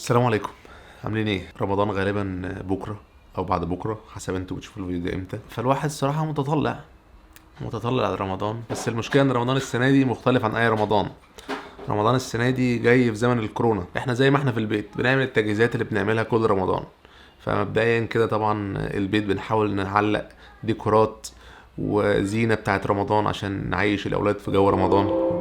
السلام عليكم. عاملين ايه؟ رمضان غالبا بكره او بعد بكره حسب انتوا بتشوفوا الفيديو ده امتى. فالواحد الصراحه متطلع على رمضان، بس المشكله ان رمضان السنه دي مختلف عن اي رمضان. رمضان السنه دي جاي في زمن الكورونا، احنا زي ما احنا في البيت بنعمل التجهيزات اللي بنعملها كل رمضان. فمبدئيا كده طبعا البيت بنحاول نعلق ديكورات وزينه بتاعت رمضان عشان نعيش الاولاد في جو رمضان.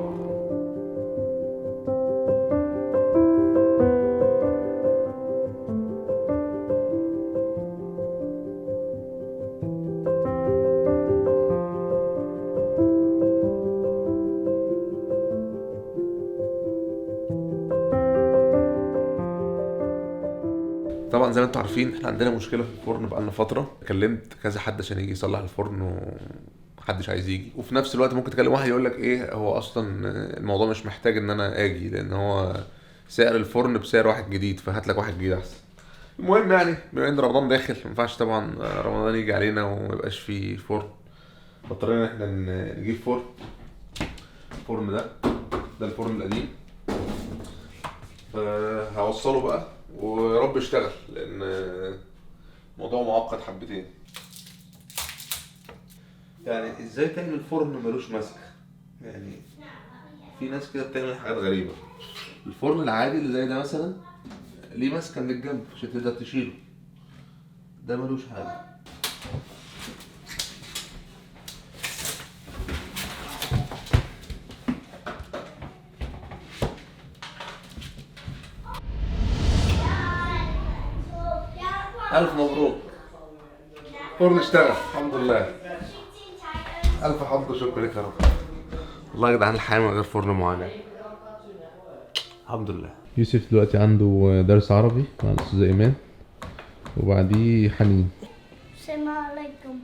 طبعا زي ما انتوا عارفين احنا عندنا مشكله في الفرن بقالنا فتره. كلمت كذا حد عشان يجي يصلح الفرن ومحدش عايز يجي، وفي نفس الوقت ممكن تكلم واحد يقول لك ايه هو اصلا الموضوع مش محتاج ان انا اجي، لان هو سعر الفرن بسعر واحد جديد، فهات لك واحد جديد احسن. المهم يعني بما ان رمضان داخل ما ينفعش طبعا رمضان يجي علينا وما يبقاش فيه فرن، فاضطرينا ان احنا نجيب فرن. الفرن ده الفرن القديم، فهوصله بقى ويا رب يشتغل، لان موضوع معقد حبتين. يعني ازاي تعمل فرن ملوش مسك؟ يعني في ناس كده بتعمل حاجات غريبة. الفرن العادي اللي زي ده مثلا ليه مسكة من الجنب عشان تقدر تشيله، ده ملوش حاجة. ألف مبروك، فرن اشتغل الحمد لله. ألف حمد وشكر لك يا رب. والله يا جدعان الحياة من غير فرن معاناة. الحمد لله. يوسف دلوقتي عنده درس عربي مع الأستاذة إيمان، وبعديه حنين. السلام عليكم.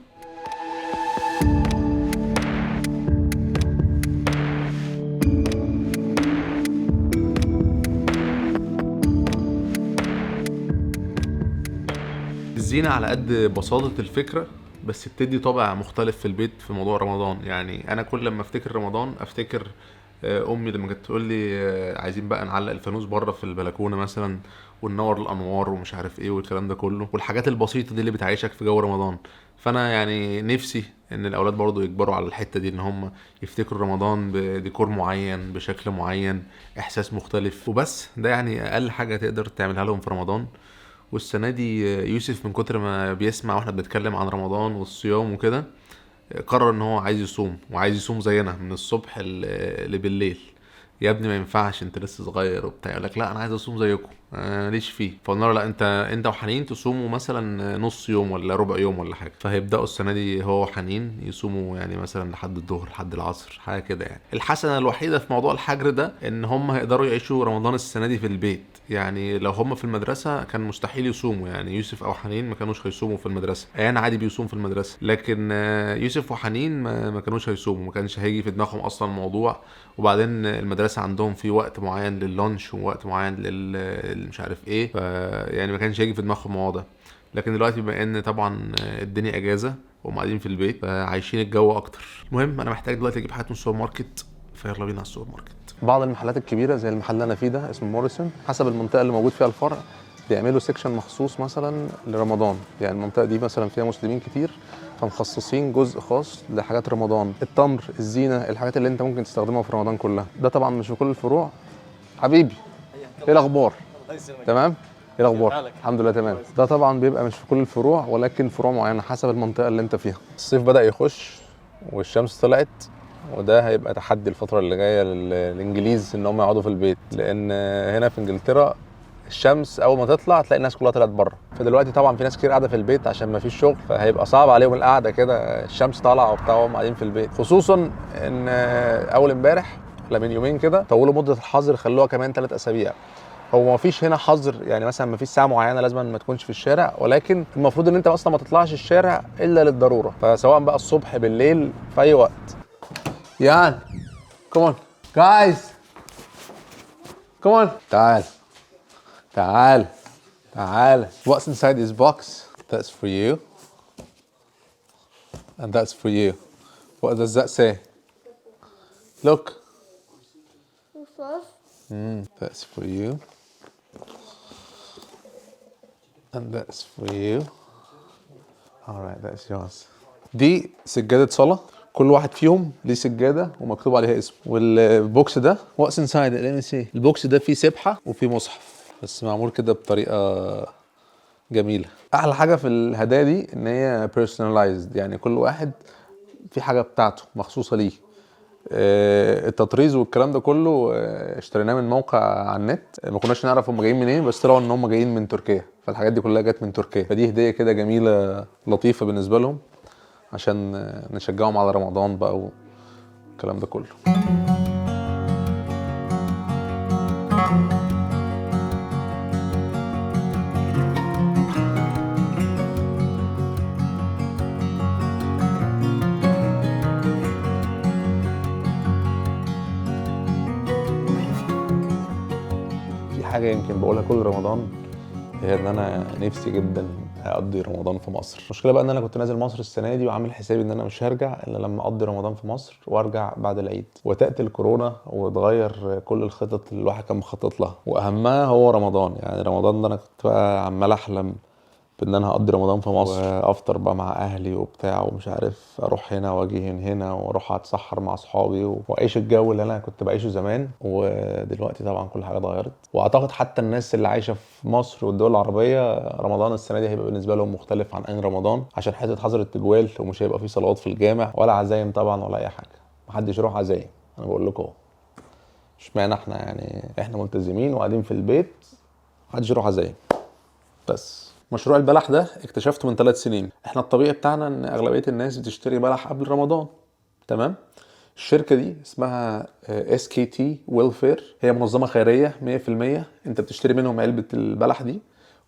الزينة على قد بساطة الفكرة بس بتدي طابع مختلف في البيت في موضوع رمضان. يعني انا كل لما افتكر رمضان افتكر امي لما كانت تقول لي عايزين بقى نعلق الفانوس بره في البلكونه مثلا، وننور الانوار ومش عارف ايه والكلام ده كله، والحاجات البسيطه دي اللي بتعيشك في جو رمضان. فانا يعني نفسي ان الاولاد برضو يكبروا على الحته دي، ان هم يفتكروا رمضان بديكور معين بشكل معين، احساس مختلف وبس. ده يعني اقل حاجه تقدر تعملها لهم في رمضان. والسنه دي يوسف من كتر ما بيسمع واحنا بنتكلم عن رمضان والصيام وكده قرر ان هو عايز يصوم، وعايز يصوم زينا من الصبح لبالليل. يا ابني ما ينفعش انت لسه صغير وبتاع. يقول لك لا انا عايز اصوم زيكم، انا ماليش فيه. فقلنا له لا، انت وحنين تصوموا مثلا نص يوم ولا ربع يوم ولا حاجه. فهيبداوا السنه دي هو وحنين يصوموا يعني مثلا لحد الظهر لحد العصر حاجه كده. يعني الحسنه الوحيده في موضوع الحجر ده ان هم هيقدروا يعيشوا رمضان السنه دي في البيت. يعني لو هم في المدرسه كان مستحيل يصوموا، يعني يوسف او حنين ما كانوش هيصوموا في المدرسه. انا عادي بيصوم في المدرسه، لكن يوسف وحنين ما كانوش هيصوموا، ما كانش هيجي في دماغهم اصلا الموضوع. وبعدين المدرسه عندهم في وقت معين لللانش ووقت معين مش عارف ايه، يعني ما كانش هيجي في دماغهم الموضوع ده. لكن دلوقتي بما ان طبعا الدنيا اجازه وهم قاعدين في البيت فعايشين الجو اكتر. المهم انا محتاج دلوقتي اجيب حاجه من السوبر ماركت، فيلا بينا على السوبر ماركت. بعض المحلات الكبيره زي المحل اللي انا فيه ده اسمه موريسون، حسب المنطقه اللي موجود فيها الفرع بيعملوا سيكشن مخصوص مثلا لرمضان. يعني المنطقه دي مثلا فيها مسلمين كتير، فمخصصين جزء خاص لحاجات رمضان، التمر، الزينه، الحاجات اللي انت ممكن تستخدمها في رمضان كلها. ده طبعا مش في كل الفروع. حبيبي ايه الاخبار؟ تمام. ايه الاخبار؟ الحمد لله تمام. ده طبعا بيبقى مش في كل الفروع، ولكن فروع معينه حسب المنطقه اللي انت فيها. الصيف بدا يخش والشمس طلعت، وده هيبقى تحدي الفترة اللي جاية للإنجليز إن هم يقعدوا في البيت، لأن هنا في إنجلترا الشمس أول ما تطلع تلاقي الناس كلها طلعت بره. فدلوقتي طبعا في ناس كتير قاعدة في البيت عشان ما فيش شغل، فهيبقى صعب عليهم القعدة كده الشمس طالعة وبتاع وهم قاعدين في البيت. خصوصا إن أول امبارح ولا من يومين كده طولوا مدة الحظر، خلوها كمان 3 أسابيع. هو ما فيش هنا حظر، يعني مثلا ما فيش ساعه معينه لازم ما تكونش في الشارع، ولكن المفروض ان انت اصلا ما تطلعش الشارع الا للضروره، فسواء بقى الصبح بالليل في اي وقت. Jan, come on. Guys. Come on. تعال. تعال. تعال. What's inside this box? That's for you. And that's for you. What does that say? Look. That's for you. and that's for you. alright that's yours. دي سجادة صلاة، كل واحد فيهم ليه سجادة ومكتوب عليها اسمه. والبوكس ده what's inside it let me see. البوكس ده فيه سبحة وفيه مصحف، بس معمول كده بطريقة جميلة. أحلى حاجة في الهدايا دي إن هي personalized، يعني كل واحد في حاجة بتاعته مخصوصة ليه. التطريز والكلام ده كله اشتريناه من موقع على النت، ما كناش نعرف هم جايين منين، بس طلعوا ان هم جايين من تركيا، فالحاجات دي كلها جت من تركيا. فدي هديه كده جميله لطيفه بالنسبه لهم عشان نشجعهم على رمضان بقى والكلام ده كله. حاجة يمكن بقولها كل رمضان، هي ان انا نفسي جدا اقضي رمضان في مصر. المشكله بقى ان انا كنت نازل مصر السنه دي وعامل حسابي ان انا مش هرجع الا لما اقضي رمضان في مصر وارجع بعد العيد، وتاتي الكورونا وتغير كل الخطط اللي الواحد كان مخطط لها، واهمها هو رمضان. يعني رمضان ده انا كنت بقى عمال احلم بان انا هقضي رمضان في مصر وافطر بقى مع اهلي وبتاع ومش عارف، اروح هنا واجي هنا واروح اتسحر مع اصحابي واعيش الجو اللي انا كنت بعيشه زمان. ودلوقتي طبعا كل حاجه اتغيرت، واعتقد حتى الناس اللي عايشه في مصر والدول العربيه رمضان السنه دي هيبقى بالنسبه لهم مختلف عن اي رمضان، عشان حته حظر التجوال ومش هيبقى في صلوات في الجامع ولا عزايم طبعا ولا اي حاجه. محدش يروح عزايم، انا بقول لكم اهو. اشمعنى احنا يعني احنا ملتزمين وقاعدين في البيت، محدش يروح عزايم. بس مشروع البلح ده اكتشفته من 3 سنين. احنا الطبيعي بتاعنا ان اغلبيه الناس بتشتري بلح قبل رمضان، تمام. الشركه دي اسمها SKT ويلفير، هي منظمه خيريه 100%. انت بتشتري منهم علبه البلح دي،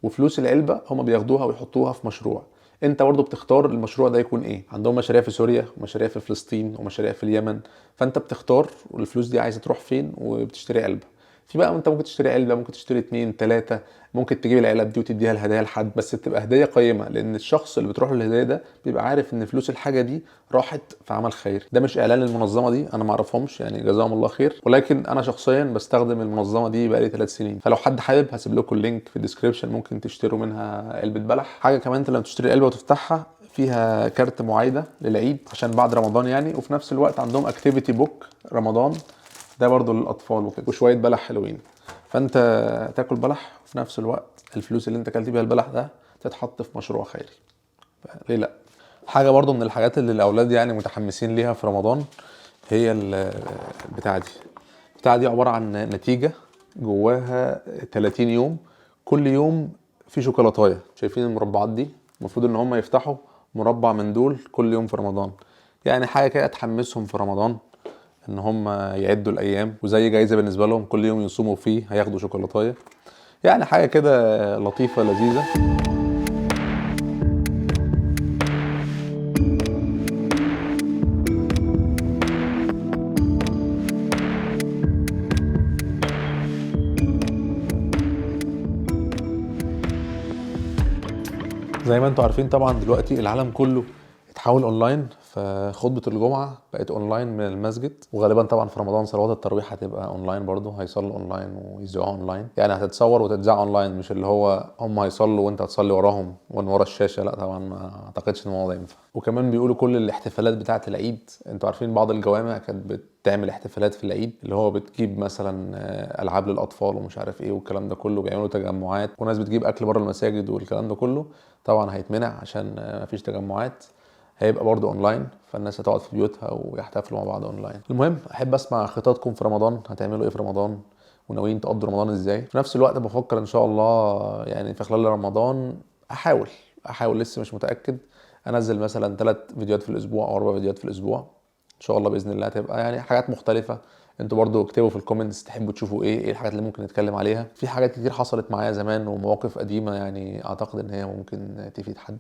وفلوس العلبه هم بياخدوها ويحطوها في مشروع. انت برضه بتختار المشروع ده يكون ايه. عندهم مشاريع في سوريا ومشاريع في فلسطين ومشاريع في اليمن، فانت بتختار الفلوس دي عايزه تروح فين وبتشتري علبه. في بقى انت ممكن تشتري علبه، ممكن تشتري 2 3، ممكن تجيب العلب دي وتديها الهدايا لحد، بس تبقى هديه قيمه، لان الشخص اللي بتروح له الهديه ده بيبقى عارف ان فلوس الحاجه دي راحت في عمل خير. ده مش اعلان للمنظمه دي، انا ما اعرفهمش يعني، جزاهم الله خير، ولكن انا شخصيا بستخدم المنظمه دي بقالي 3 سنين. فلو حد حابب هسيب لكم اللينك في الديسكريبشن، ممكن تشتروا منها علبه بلح. حاجه كمان، انت لما تشتري العلبه وتفتحها فيها كارت معايده للعيد عشان بعد رمضان يعني، وفي نفس الوقت عندهم اكتيفيتي بوك رمضان ده برضو للاطفال وكده، وشويه بلح حلوين. فانت تاكل بلح وفي نفس الوقت الفلوس اللي انت اكلت بيها البلح ده تتحط في مشروع خيري، ليه لا. حاجه برضو من الحاجات اللي الاولاد يعني متحمسين ليها في رمضان هي البتاعه دي عباره عن نتيجه جواها 30 يوم، كل يوم في شوكولاتايه. شايفين المربعات دي؟ المفروض ان هم يفتحوا مربع من دول كل يوم في رمضان، يعني حاجه كده تحمسهم في رمضان ان هم يعدوا الايام، وزي جايزه بالنسبه لهم كل يوم يصوموا فيه هياخدوا شوكولاتايه. يعني حاجه كده لطيفه لذيذه. زي ما انتم عارفين طبعا دلوقتي العالم كله اتحول اونلاين، فخطبه الجمعه بقت اونلاين من المسجد، وغالبا طبعا في رمضان صلوات التراويح هتبقى اونلاين برضو، هيصلوا اونلاين ويذيعوها اونلاين، يعني هتتصور وتتذاع اونلاين، مش اللي هو هم هيصلوا وانت هتصلي وراهم ومن ورا الشاشه، لا طبعا ما اعتقدش ان الموضوع ده ينفع. وكمان بيقولوا كل الاحتفالات بتاعه العيد، انتوا عارفين بعض الجوامع كانت بتعمل احتفالات في العيد اللي هو بتجيب مثلا العاب للاطفال ومش عارف ايه والكلام ده كله، بيعملوا تجمعات، وناس بتجيب اكل بره المساجد والكلام ده كله، طبعا هيتمنع عشان مفيش تجمعات، هيبقى برضو اونلاين، فالناس هتقعد في بيوتها ويحتفلوا مع بعض اونلاين. المهم احب اسمع خططكم في رمضان، هتعملوا ايه في رمضان وناويين تقضوا رمضان ازاي. في نفس الوقت بفكر ان شاء الله يعني في خلال رمضان احاول لسه مش متاكد انزل مثلا 3 فيديوهات في الاسبوع او 4 فيديوهات في الاسبوع ان شاء الله باذن الله، هتبقى يعني حاجات مختلفه. انتوا برضو اكتبوا في الكومنتس تحبوا تشوفوا ايه الحاجات اللي ممكن نتكلم عليها. في حاجات كتير حصلت معايا زمان ومواقف قديمه يعني اعتقد ان هي ممكن تفيد حد،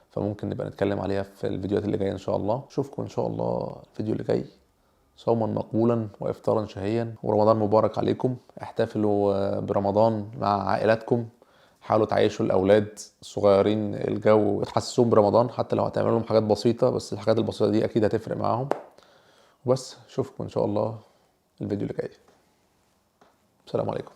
فممكن نبقى نتكلم عليها في الفيديوهات اللي جايه ان شاء الله. اشوفكم ان شاء الله الفيديو اللي جاي. صوما مقبولا وافطارا شهيا ورمضان مبارك عليكم. احتفلوا برمضان مع عائلاتكم، حاولوا تعيشوا الاولاد الصغيرين الجو وتحسسوهم برمضان، حتى لو هتعملوا لهم حاجات بسيطه، بس الحاجات البسيطه دي اكيد هتفرق معاهم. وبس اشوفكم ان شاء الله الفيديو اللي جاي. السلام عليكم.